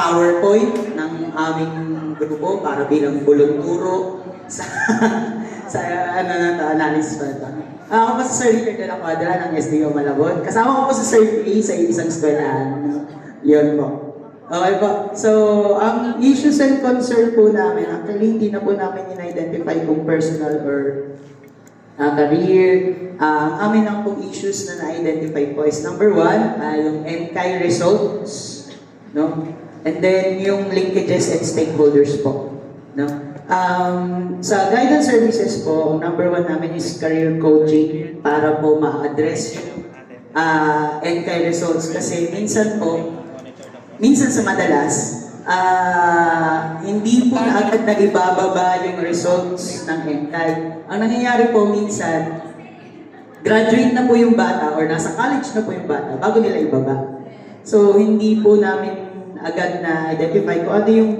PowerPoint ng aming grupo para bilang bulunturo sa analysis pa ito. Ako po si Sir Richard de la Cuadra ng SDO Malabon. Kasama ko po si Sir P sa isang eskwelahan. Yun po. Okay po. So, ang issues and concern po namin, actually hindi na po namin in-identify kung personal or career. Amin ang pong issues na na-identify po is number one, yung NCAI results. No? And then yung linkages and stakeholders po. No? Sa guidance services po, number one namin is career coaching para po ma-address yung NCAI results. Kasi minsan sa madalas, hindi po na agad nag-ibababa yung results ng NCAI. Ang nangyayari po minsan, graduate na po yung bata or nasa college na po yung bata bago nila ibaba. So, hindi po namin agad na identify kung ano yung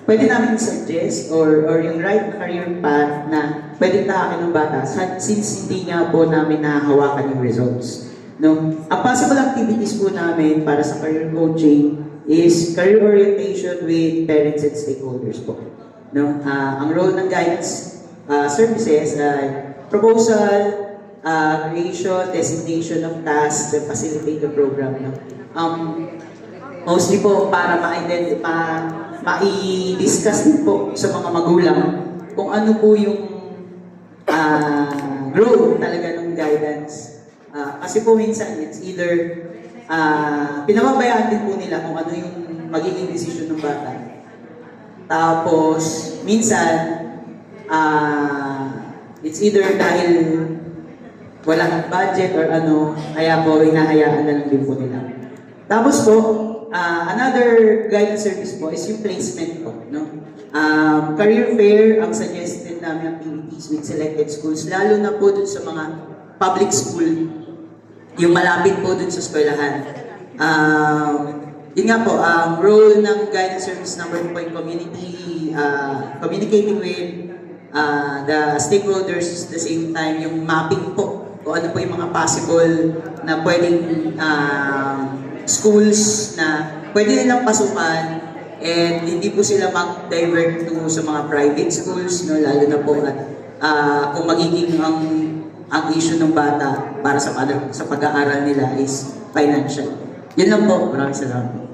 pwede namin suggest or yung right career path na pwede tahakin ng bata since hindi nga po namin nahahawakan yung results. No? Ang possible activities po namin para sa career coaching is career orientation with parents and stakeholders po. No? Ang role ng guidance services ay proposal, creation, designation of tasks, and facilitate the program. No? Mostly po para ma-i-discuss din po sa mga magulang kung ano po yung growth talaga ng guidance. Kasi po minsan, it's either pinababayaan din po nila kung ano yung magiging decision ng bata. Tapos, minsan, it's either dahil walang budget or ano, kaya po hinahayaan na lang din po nila. Tapos po, another guidance service po is yung placement po. No? Career fair, ang suggested namin activities with selected schools, lalo na po dun sa mga public school, yung malapit po dun sa eskwelahan. Yun nga po, ang role ng guidance service number 2 po yung communicating with the stakeholders at the same time, yung mapping po kung ano po yung mga possible na pwedeng schools na pwede nilang pasukan and hindi po sila mag-divert to sa mga private schools, no? Lalo na po at kung magiging ang issue ng bata para sa pag-aaral nila is financial. Yun lang po. Maraming salamat.